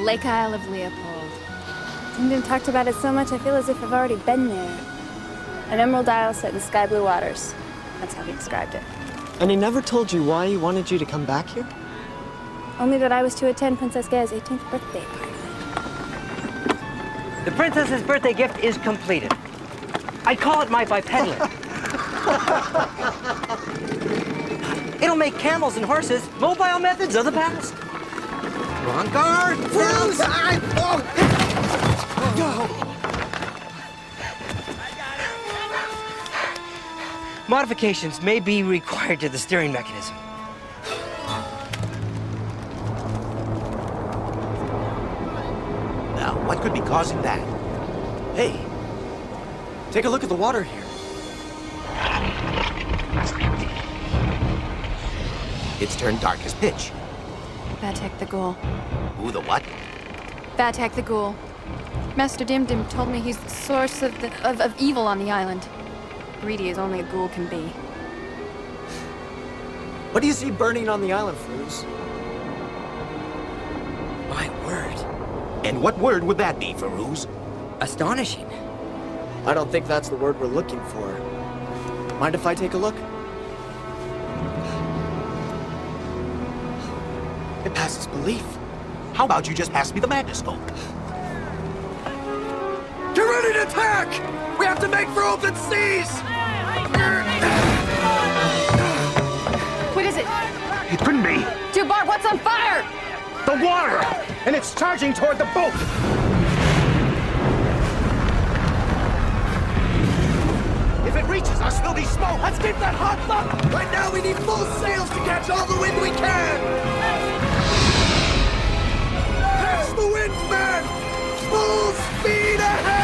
Lake Isle of Leopold. Sinbad talked about it so much I feel as if I've already been there. An emerald isle set in sky blue waters. That's how he described it. And he never told you why he wanted you to come back here? Only that I was to attend Princess Gaia's 18th birthday party. The princess's birthday gift is completed. I call it my bipedal. It'll make camels and horses mobile methods of the past. On guard! Froze! Modifications may be required to the steering mechanism. Now, what could be causing that? Hey, take a look at the water here. It's turned dark as pitch. Vatek the Ghoul. Who the what? Vatek the Ghoul. Master Dimdim told me he's the source of evil on the island. Greedy as only a ghoul can be. What do you see burning on the island, Fruz? My word. And what word would that be, Farouz? Astonishing. I don't think that's the word we're looking for. Mind if I take a look? It passes belief. How about you just pass me the magnascope? Get ready to attack! We have to make for open seas! What is it? It couldn't be. Dubar, what's on fire? The water! And it's charging toward the boat! If it reaches us, there'll be smoke! Let's keep that hot up! Right now we need full sails to catch all the wind we can! Catch the wind, man! Full speed ahead!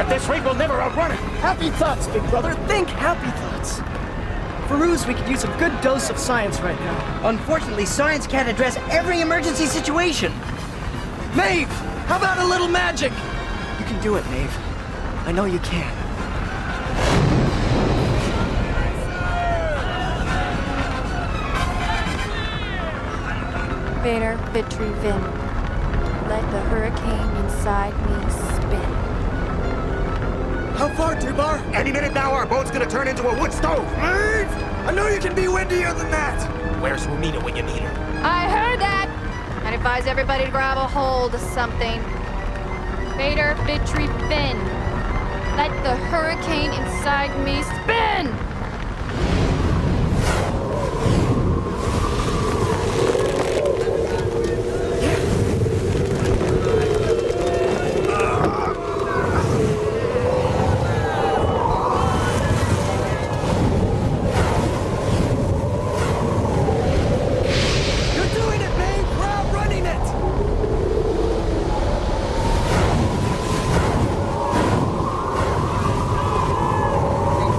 This rate will never outrun it! Happy thoughts, big brother. Think happy thoughts. Faruz, we could use a good dose of science right now. Unfortunately, science can't address every emergency situation. Maeve, how about a little magic? You can do it, Maeve. I know you can. Vader, Vitri, Vin. Let the hurricane inside me spin. How far, Dubar? Any minute now, our boat's gonna turn into a wood stove! Maeve! I know you can be windier than that! Where's Rumina when you need her? I heard that! I'd advise everybody to grab a hold of something. Vader, Vitri, Vin. Let the hurricane inside me spin!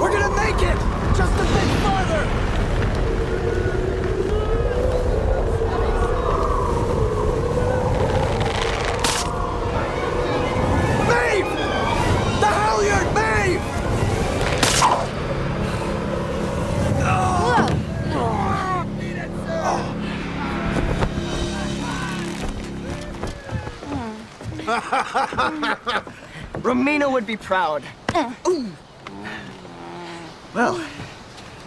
We're gonna make it! Romina would be proud. Well,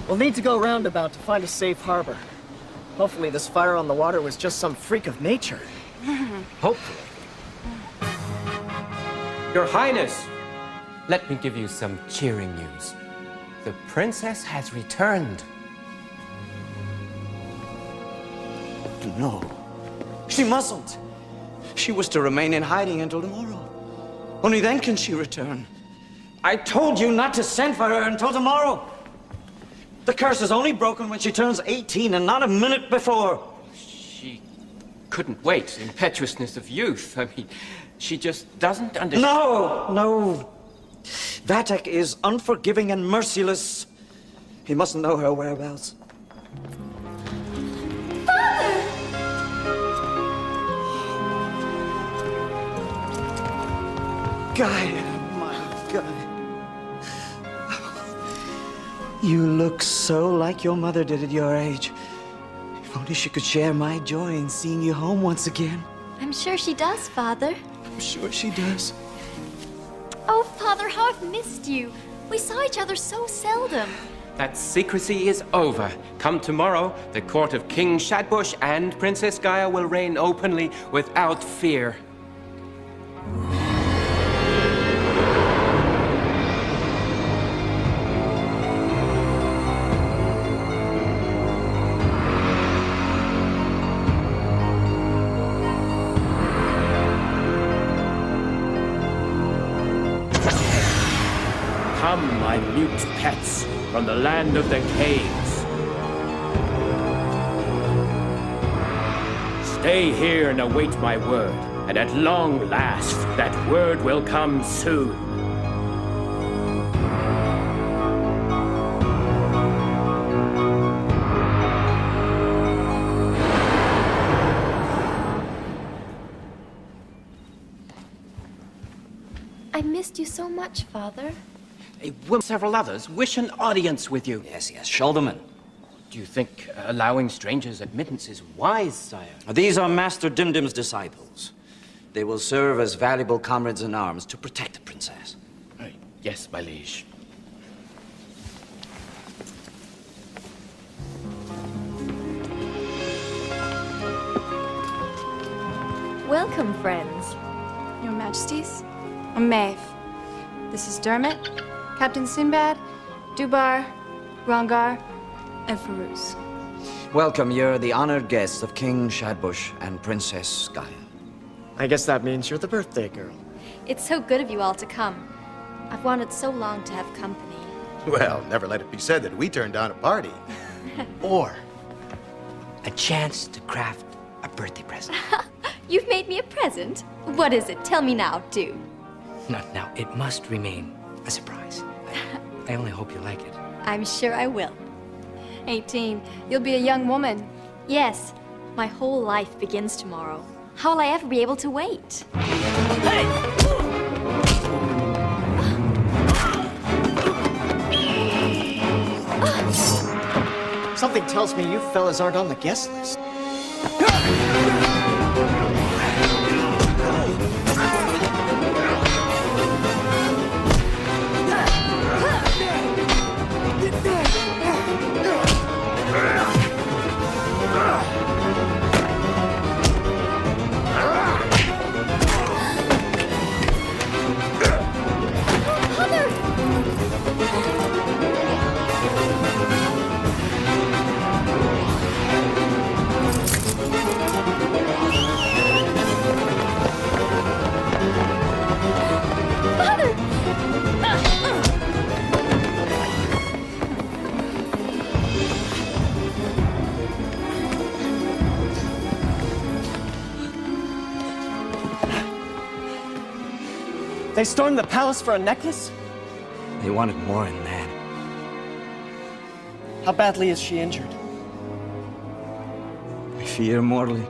we'll need to go roundabout to find a safe harbor. Hopefully this fire on the water was just some freak of nature. Hopefully. Your Highness, let me give you some cheering news. The princess has returned. No, she mustn't. She was to remain in hiding until tomorrow. Only then can she return. I told you not to send for her until tomorrow. The curse is only broken when she turns 18 and not a minute before. She couldn't wait. Impetuousness of youth. I mean, she just doesn't understand. No. Vatek is unforgiving and merciless. He mustn't know her whereabouts. Gaia, my God. You look so like your mother did at your age. If only she could share my joy in seeing you home once again. I'm sure she does, Father. I'm sure she does. Oh, Father, how I've missed you. We saw each other so seldom. That secrecy is over. Come tomorrow, the court of King Shadbush and Princess Gaia will reign openly without fear. Come, my mute pets, from the land of the caves. Stay here and await my word, and at long last, that word will come soon. I missed you so much, Father. Several others wish an audience with you. Yes, show them in. Do you think allowing strangers admittance is wise, sire? These are Master Dimdim's disciples. They will serve as valuable comrades in arms to protect the princess. Yes, my liege. Welcome, friends. Your Majesties, I'm Maeve. This is Dermot, Captain Sinbad, Dubar, Rongar, and Farouz. Welcome, you're the honored guests of King Shadbush and Princess Gaia. I guess that means you're the birthday girl. It's so good of you all to come. I've wanted so long to have company. Well, never let it be said that we turned down a party. Or a chance to craft a birthday present. You've made me a present? What is it? Tell me now, do. Now, it must remain a surprise. I only hope you like it. I'm sure I will. 18. You'll be a young woman. Yes, my whole life begins tomorrow. How will I ever be able to wait? Something tells me you fellas aren't on the guest list. They stormed the palace for a necklace? They wanted more than that. How badly is she injured? I fear mortally.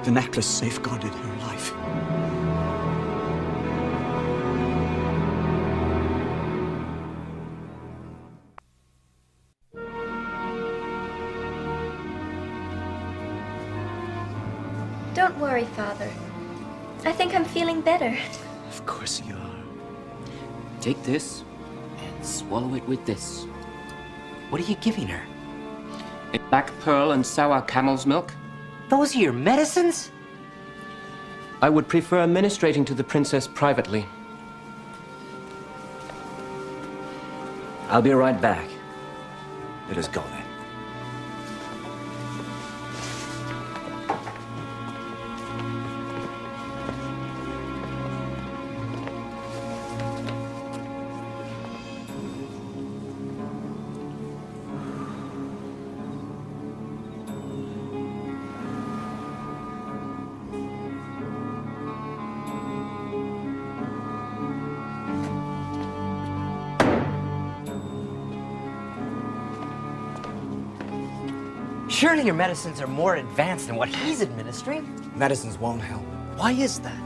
The necklace safeguarded her life. Don't worry, Father. I think I'm feeling better. Of course you are. Take this and swallow it with this. What are you giving her? A black pearl and sour camel's milk. Those are your medicines? I would prefer ministrating to the princess privately. I'll be right back. Let us go then. Surely your medicines are more advanced than what he's administering. Medicines won't help. Why is that?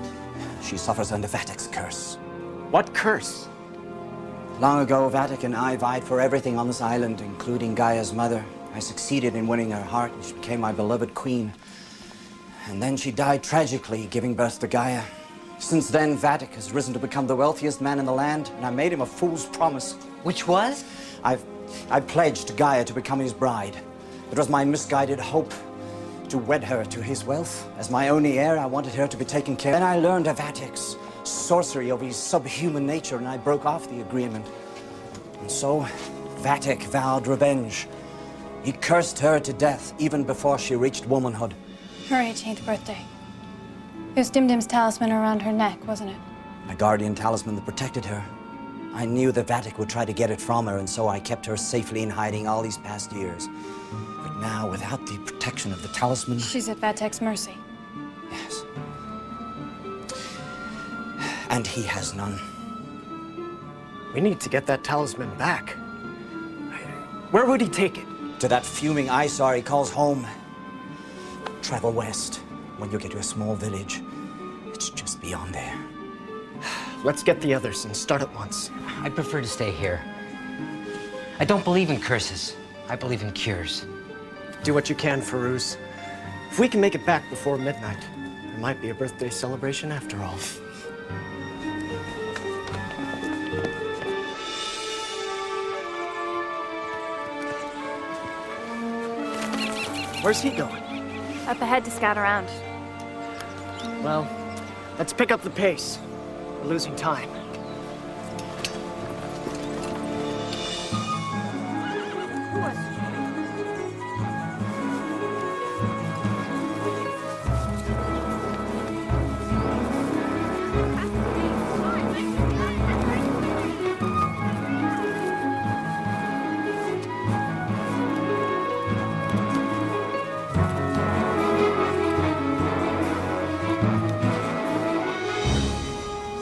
She suffers under Vatic's curse. What curse? Long ago, Vatic and I vied for everything on this island, including Gaia's mother. I succeeded in winning her heart, and she became my beloved queen. And then she died tragically, giving birth to Gaia. Since then, Vatic has risen to become the wealthiest man in the land, and I made him a fool's promise. Which was? I pledged Gaia to become his bride. It was my misguided hope to wed her to his wealth. As my only heir, I wanted her to be taken care of. Then I learned of Vatic's sorcery of his subhuman nature, and I broke off the agreement. And so, Vatic vowed revenge. He cursed her to death even before she reached womanhood. Her 18th birthday. It was Dimdim's talisman around her neck, wasn't it? My guardian talisman that protected her. I knew that Vatic would try to get it from her, and so I kept her safely in hiding all these past years. But now, without the protection of the talisman... She's at Vatek's mercy. Yes. And he has none. We need to get that talisman back. Where would he take it? To that fuming eyesore he calls home. Travel west. When you get to a small village, it's just beyond there. Let's get the others and start at once. I prefer to stay here. I don't believe in curses. I believe in cures. Do what you can, Firuz. If we can make it back before midnight, there might be a birthday celebration after all. Where's he going? Up ahead to scout around. Well, let's pick up the pace. We're losing time.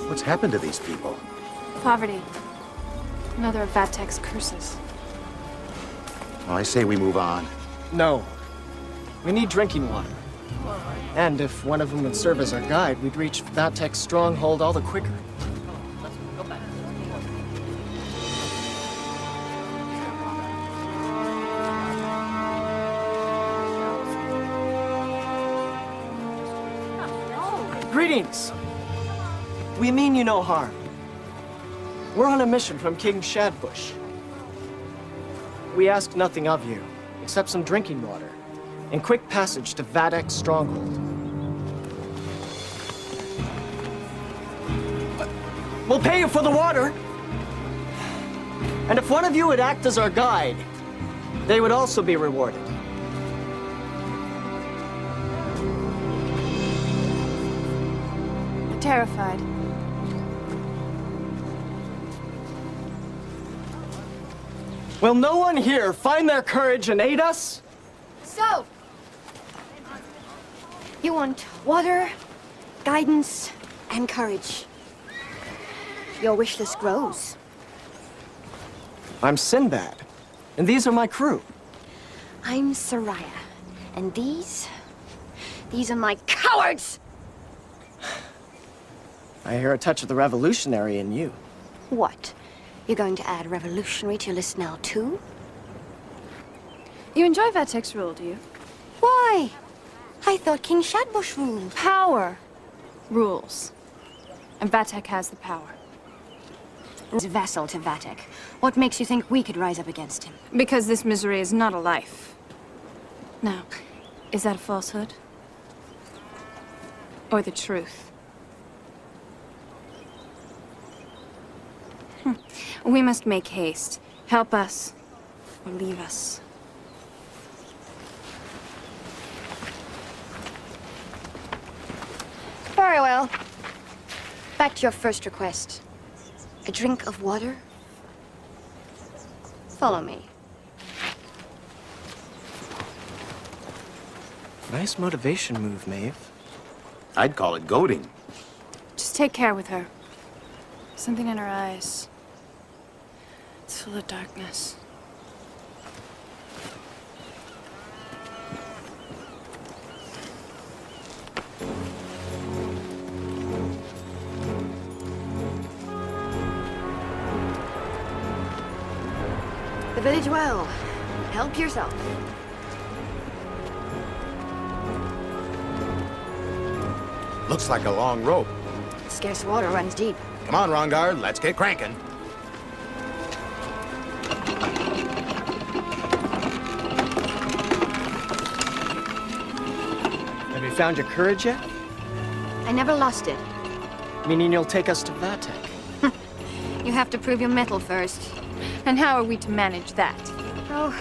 What's happened to these people? Poverty. Another of Vatek's curses. Well, I say we move on. No. We need drinking water. And if one of them would serve as our guide, we'd reach Vatek's stronghold all the quicker. Greetings! We mean you no harm. We're on a mission from King Shadbush. We ask nothing of you, except some drinking water and quick passage to Vatek's stronghold. We'll pay you for the water. And if one of you would act as our guide, they would also be rewarded. You're terrified. Will no one here find their courage and aid us? So, you want water, guidance, and courage. Your wish list grows. I'm Sinbad, and these are my crew. I'm Soraya, and these are my cowards! I hear a touch of the revolutionary in you. What? You're going to add revolutionary to your list now, too? You enjoy Vatek's rule, do you? Why? I thought King Shadbush ruled. Power. rules. And Vatek has the power. As vassal to Vatek, what makes you think we could rise up against him? Because this misery is not a life. Now, is that a falsehood? Or the truth? We must make haste. Help us, or leave us. Very well. Back to your first request. A drink of water? Follow me. Nice motivation move, Maeve. I'd call it goading. Just take care with her. Something in her eyes. It's full of darkness. The village well. Help yourself. Looks like a long rope. Scarce water runs deep. Come on, Rongard, let's get cranking. Have you found your courage yet? I never lost it. Meaning you'll take us to Vatek? You have to prove your mettle first. And how are we to manage that? Oh,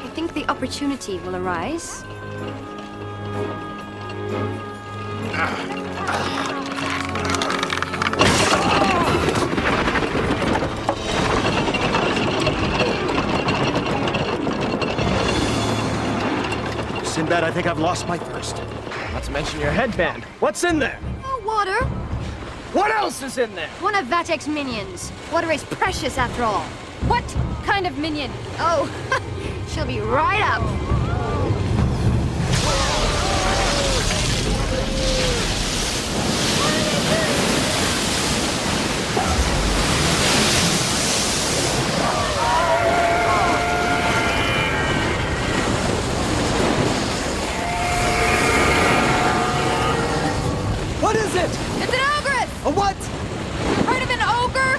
I think the opportunity will arise. Sinbad, I think I've lost my thirst. Not to mention your headband. What's in there? Oh, water. What else is in there? One of Vatek's minions. Water is precious after all. What kind of minion? Oh, she'll be right up. What is it? It's an ogress! A what? Heard of an ogre?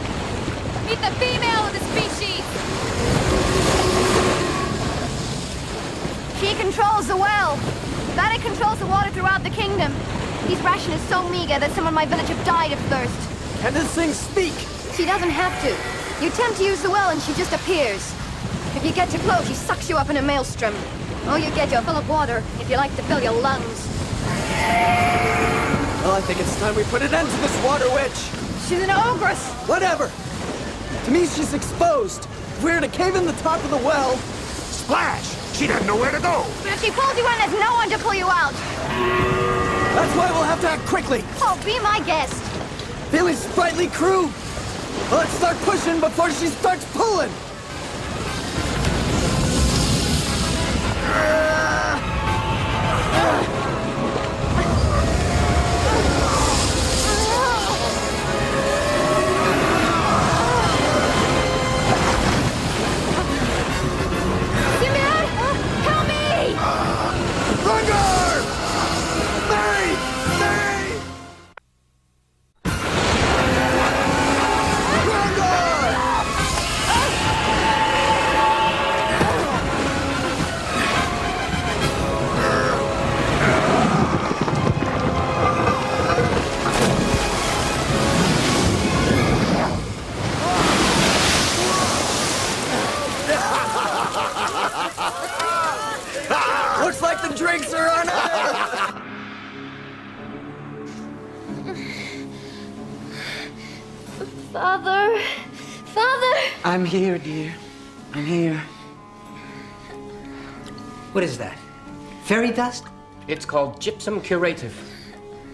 Meet the female of the species! She controls the well. Vatek controls the water throughout the kingdom. His ration is so meager that some in my village have died of thirst. Can this thing speak? She doesn't have to. You attempt to use the well and she just appears. If you get too close, she sucks you up in a maelstrom. All you get, you're full of water, if you like to fill your lungs. Well, I think it's time we put an end to this water witch. She's an ogress. Whatever. To me, she's exposed. If we were to cave in the top of the well... Splash! She doesn't know where to go. But if she pulls you in, there's no one to pull you out. That's why we'll have to act quickly. Oh, be my guest. Feeling sprightly crew. Let's start pushing before she starts pulling. Sinbad, help me! Rongard! Stay! Stay! Looks like the drinks are on us. Father! Father! I'm here, dear. I'm here. What is that? Fairy dust? It's called gypsum curative.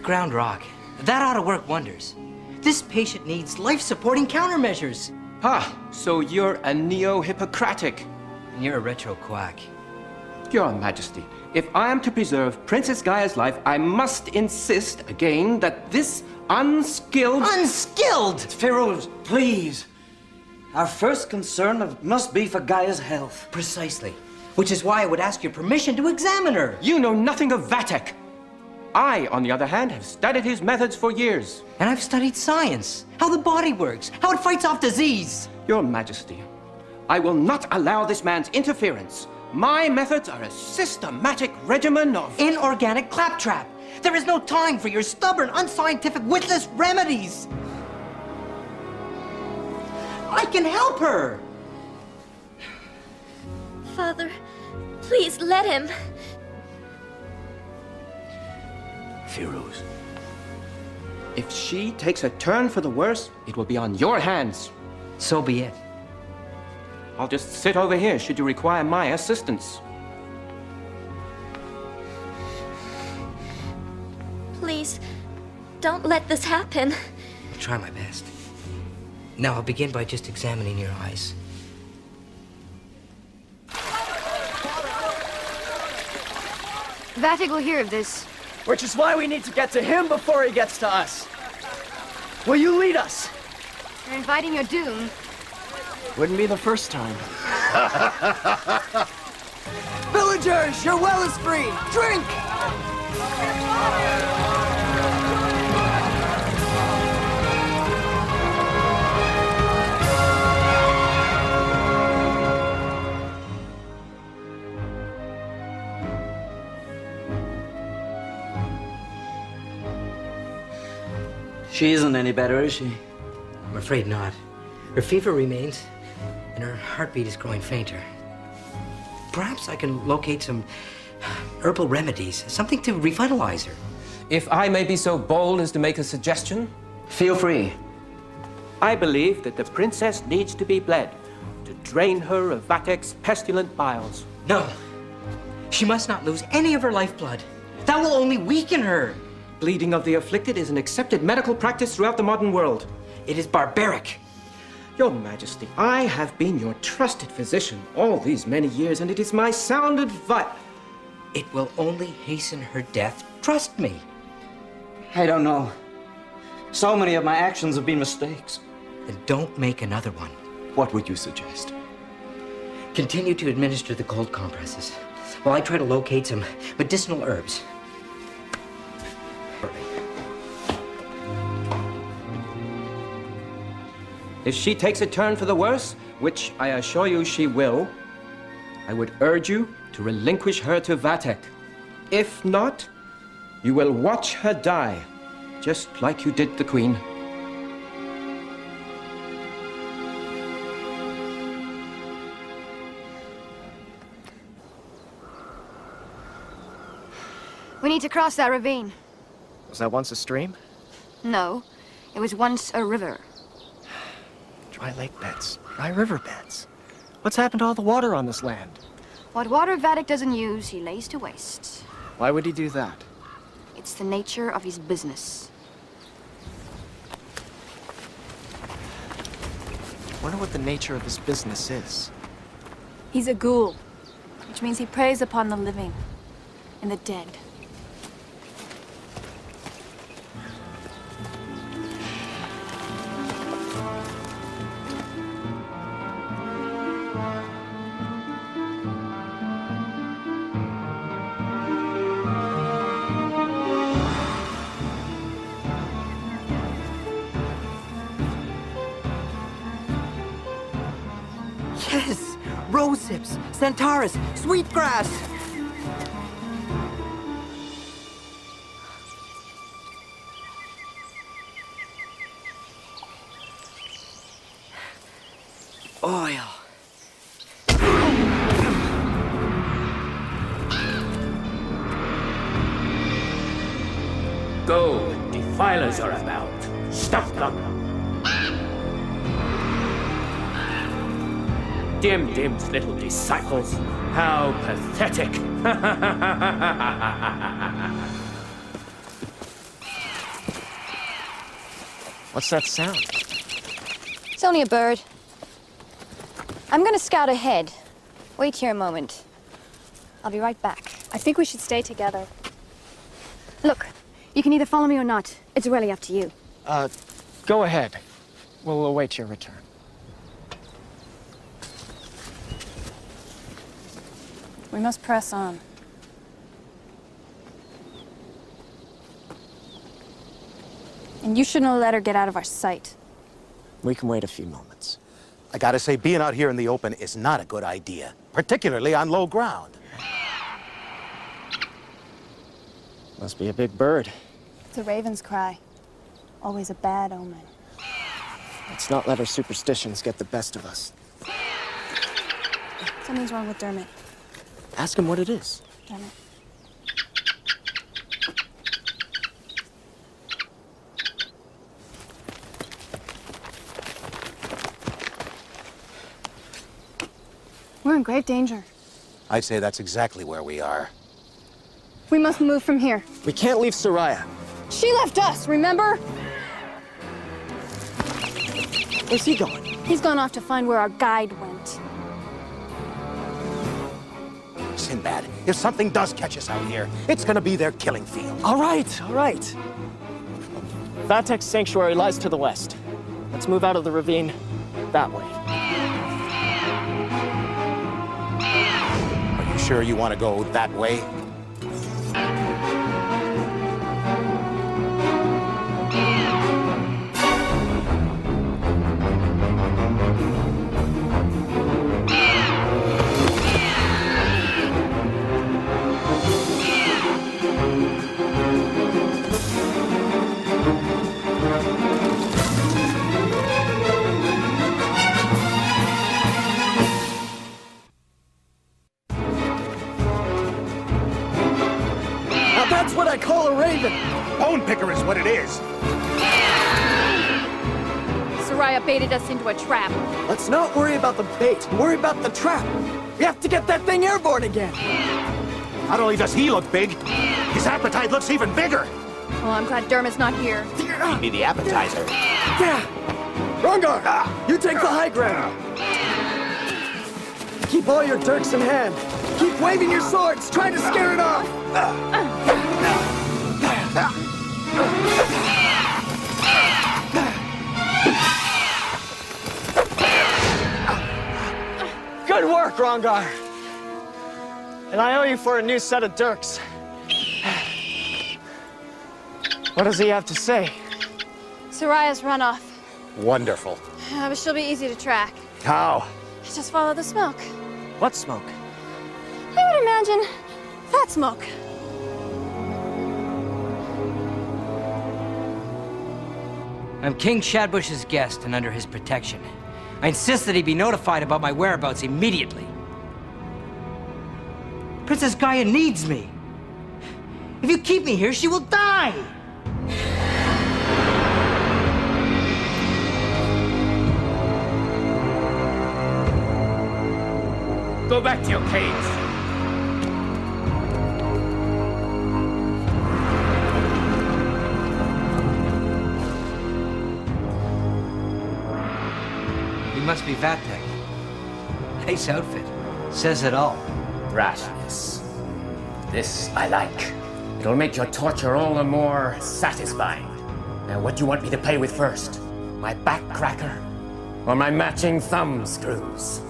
Ground rock. That ought to work wonders. This patient needs life-supporting countermeasures. Ah, so you're a neo-Hippocratic. And you're a retro quack. Your Majesty, if I am to preserve Princess Gaia's life, I must insist again that this unskilled... Unskilled! Pharaoh, please. Our first concern must be for Gaia's health. Precisely. Which is why I would ask your permission to examine her. You know nothing of Vatek. I, on the other hand, have studied his methods for years. And I've studied science, how the body works, how it fights off disease. Your Majesty, I will not allow this man's interference. My methods are a systematic regimen of inorganic claptrap. There is no time for your stubborn, unscientific, witless remedies. I can help her. Father, please let him. Firouz. If she takes a turn for the worse, it will be on your hands. So be it. I'll just sit over here should you require my assistance. Please, don't let this happen. I'll try my best. Now I'll begin by just examining your eyes. Vatic will hear of this. Which is why we need to get to him before he gets to us. Will you lead us? You're inviting your doom. Wouldn't be the first time. Villagers, your well is free! Drink! She isn't any better, is she? I'm afraid not. Her fever remains, and her heartbeat is growing fainter. Perhaps I can locate some herbal remedies, something to revitalize her. If I may be so bold as to make a suggestion, Feel free. I believe that the princess needs to be bled to drain her of Vatek's pestilent biles. No. She must not lose any of her lifeblood. That will only weaken her. Bleeding of the afflicted is an accepted medical practice throughout the modern world. It is barbaric. Your Majesty, I have been your trusted physician all these many years, and it is my sound advice. It will only hasten her death. Trust me. I don't know. So many of my actions have been mistakes. Then don't make another one. What would you suggest? Continue to administer the cold compresses while I try to locate some medicinal herbs. If she takes a turn for the worse, which I assure you she will, I would urge you to relinquish her to Vatek. If not, you will watch her die, just like you did the Queen. We need to cross that ravine. Was that once a stream? No, it was once a river. Dry lake beds, dry river beds. What's happened to all the water on this land? What water Vatic doesn't use, he lays to waste. Why would he do that? It's the nature of his business. Wonder what the nature of his business is. He's a ghoul, which means he preys upon the living and the dead. Yes! Rose hips, Centaurus, sweetgrass! Oil. Go, defilers are about. Stop them! Dim Dim's little disciples. How pathetic! What's that sound? It's only a bird. I'm gonna scout ahead. Wait here a moment. I'll be right back. I think we should stay together. Look, you can either follow me or not. It's really up to you. Go ahead. We'll await your return. We must press on. And you shouldn't have let her get out of our sight. We can wait a few moments. I gotta say, being out here in the open is not a good idea, particularly on low ground. Must be a big bird. It's a raven's cry. Always a bad omen. Let's not let our superstitions get the best of us. Something's wrong with Dermot. Ask him what it is. Dermot. We're in grave danger. I'd say that's exactly where we are. We must move from here. We can't leave Soraya. She left us, remember? Where's he going? He's gone off to find where our guide went. Sinbad, if something does catch us out here, it's gonna be their killing field. All right, all right. Vatek's sanctuary lies to the west. Let's move out of the ravine that way. Are you sure you want to go that way? That's what I call a raven! Bone picker is what it is! Soraya baited us into a trap. Let's not worry about the bait, worry about the trap! We have to get that thing airborne again! Not only does he look big, his appetite looks even bigger! Well, I'm glad Dermot's not here. Be the appetizer. Yeah! Rongar, you take the high ground! Keep all your dirks in hand! Keep waving your swords, try to scare it off! Good work, Rongar! And I owe you for a new set of dirks. What does he have to say? Soraya's run off. Wonderful. But she'll be easy to track. How? Just follow the smoke. What smoke? I would imagine that smoke. I'm King Shadbush's guest and under his protection. I insist that he be notified about my whereabouts immediately. Princess Gaia needs me. If you keep me here, she will die! Go back to your caves. You must be Vatek. Nice outfit. Says it all. Rashness. This I like. It'll make your torture all the more satisfying. Now, what do you want me to play with first? My back cracker? Or my matching thumb screws?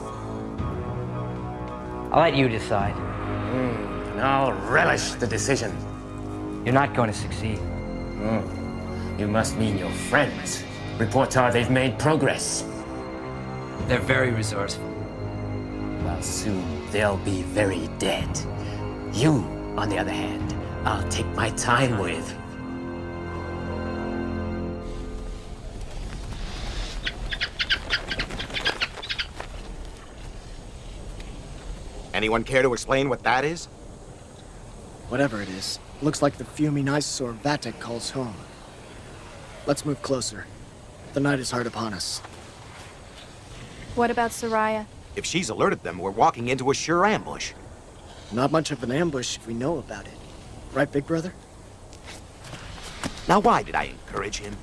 I'll let you decide. And I'll relish the decision. You're not going to succeed. You must mean your friends. Reports are they've made progress. They're very resourceful. Well, soon they'll be very dead. You, on the other hand, I'll take my time with. Anyone care to explain what that is? Whatever it is, looks like the fuming eyesore Vatek calls home. Let's move closer. The night is hard upon us. What about Soraya? If she's alerted them, we're walking into a sure ambush. Not much of an ambush if we know about it. Right, big brother? Now, why did I encourage him?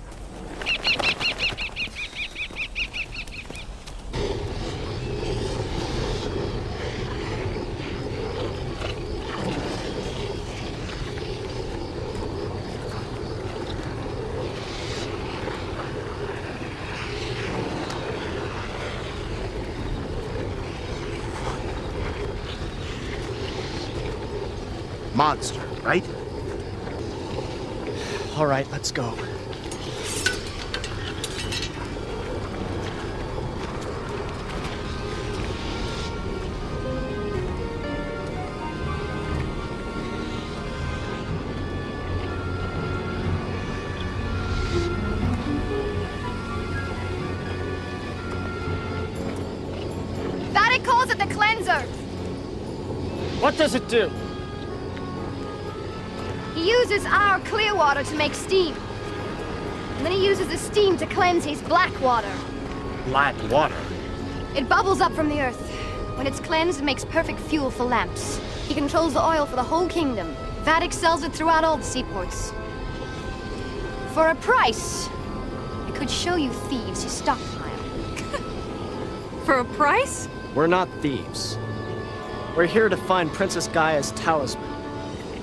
Monster, right? All right, let's go. cleanser! What does it do? He uses our clear water to make steam. And then he uses the steam to cleanse his black water. Black water. It bubbles up from the earth. When it's cleansed, it makes perfect fuel for lamps. He controls the oil for the whole kingdom. Vatic sells it throughout all the seaports. For a price, I could show you thieves his stockpile. For a price? We're not thieves. We're here to find Princess Gaia's talisman.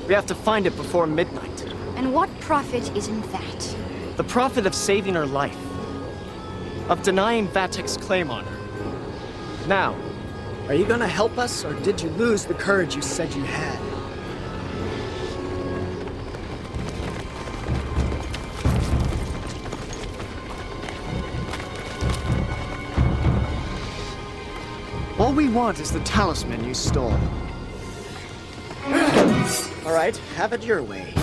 We have to find it before midnight. And what profit is in that? The profit of saving her life. Of denying Vatic's claim on her. Now, are you gonna help us, or did you lose the courage you said you had? All we want is the talisman you stole. All right, have it your way.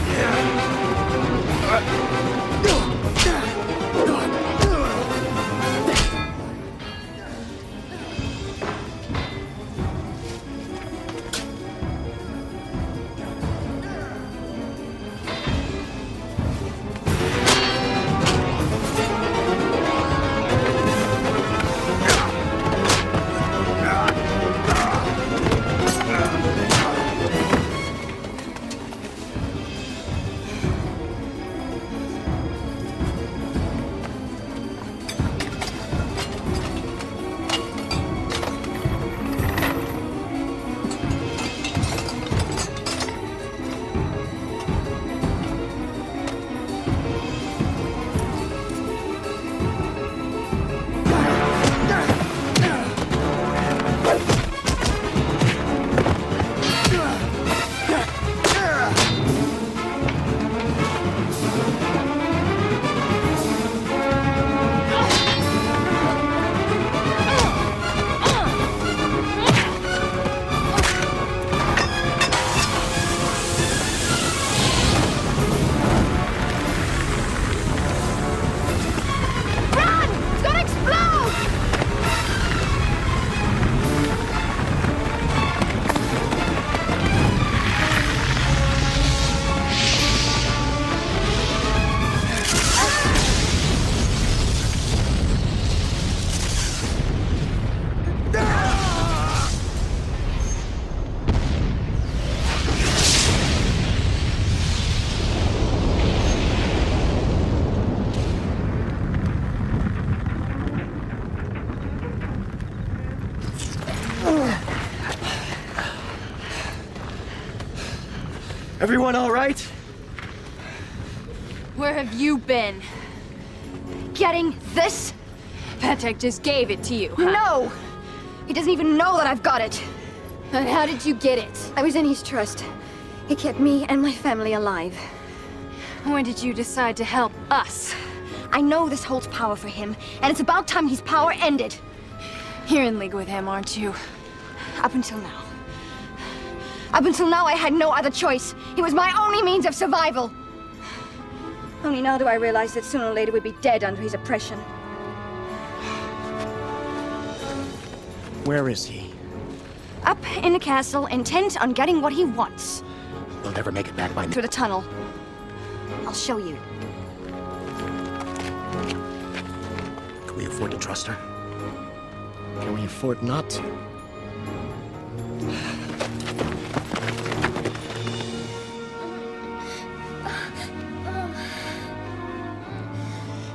Everyone all right? Where have you been? Getting this? Vatic just gave it to you, huh? No! He doesn't even know that I've got it. But how did you get it? I was in his trust. He kept me and my family alive. When did you decide to help us? I know this holds power for him, and it's about time his power ended. You're in league with him, aren't you? Up until now. Up until now, I had no other choice. He was my only means of survival. Only now do I realize that sooner or later we'd be dead under his oppression. Where is he? Up in the castle, intent on getting what he wants. We'll never make it back by Through the tunnel. I'll show you. Can we afford to trust her? Can we afford not to?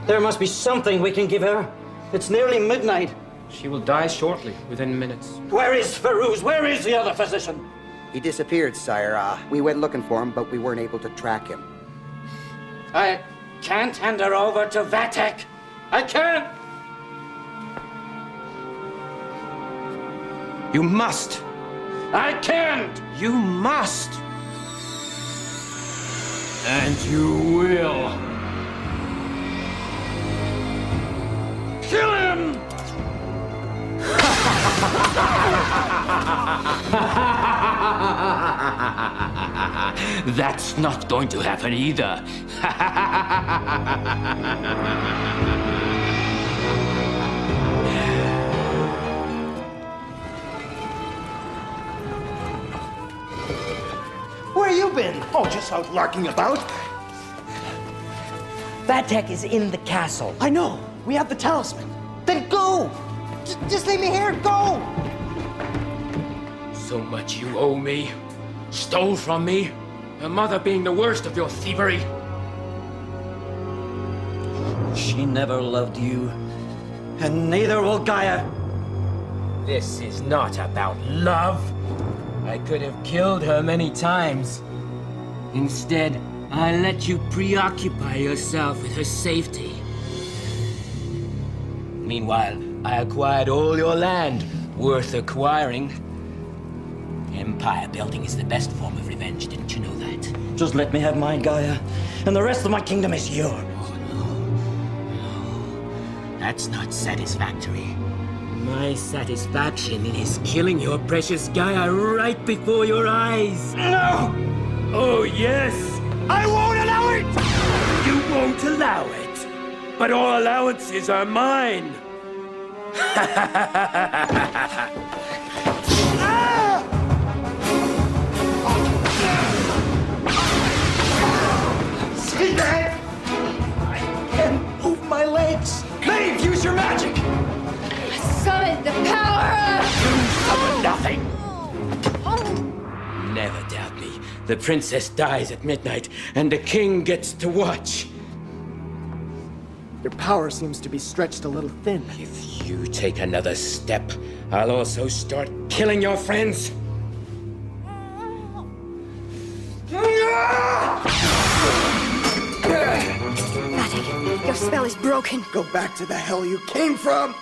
There must be something we can give her. It's nearly midnight. She will die shortly, within minutes. Where is Farouz? Where is the other physician? He disappeared, sire. We went looking for him, but we weren't able to track him. I can't hand her over to Vatic. I can't. You must. I can't. You must. And you will. Kill him! That's not going to happen either. been? Oh, just out larking about. Vatek is in the castle. I know. We have the talisman. Then go! Just leave me here. Go! So much you owe me. Stole from me. Your mother being the worst of your thievery. She never loved you, and neither will Gaia. This is not about love. I could have killed her many times. Instead, I let you preoccupy yourself with her safety. Meanwhile, I acquired all your land, worth acquiring. Empire building is the best form of revenge, didn't you know that? Just let me have mine, Gaia, and the rest of my kingdom is yours. That's not satisfactory. My satisfaction is killing your precious Gaia right before your eyes. No! Oh, yes! I won't allow it! You won't allow it, but all allowances are mine. Sinbad! I can't move my legs. Maeve, use your magic! Summon the power of... Summon nothing. Never doubt me. The princess dies at midnight, and the king gets to watch. Your power seems to be stretched a little thin. If you take another step, I'll also start killing your friends. Vatek, your spell is broken. Go back to the hell you came from!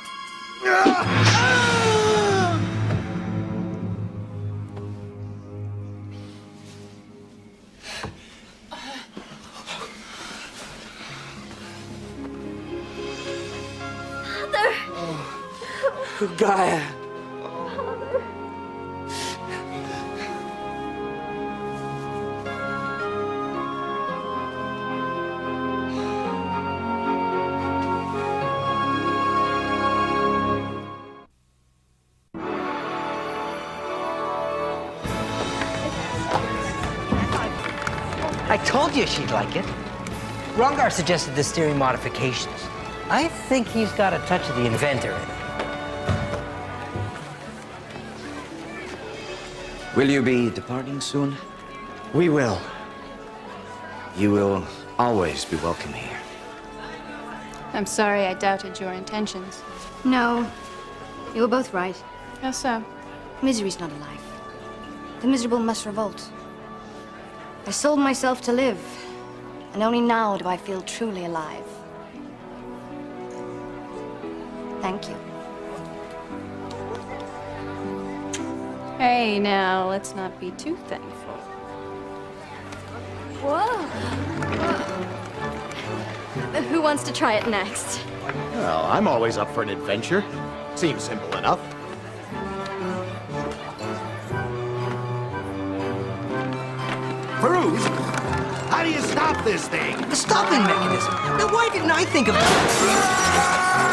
Gaia. I told you she'd like it. Rongar suggested the steering modifications. I think he's got a touch of the inventor in him. Will you be departing soon? We will. You will always be welcome here. I'm sorry I doubted your intentions. No, you were both right. How so? Misery's not a life. The miserable must revolt. I sold myself to live, and only now do I feel truly alive. Thank you. Hey, now, let's not be too thankful. Whoa! Who wants to try it next? Well, I'm always up for an adventure. Seems simple enough. Peruse, how do you stop this thing? The stopping mechanism. Now, why didn't I think of that?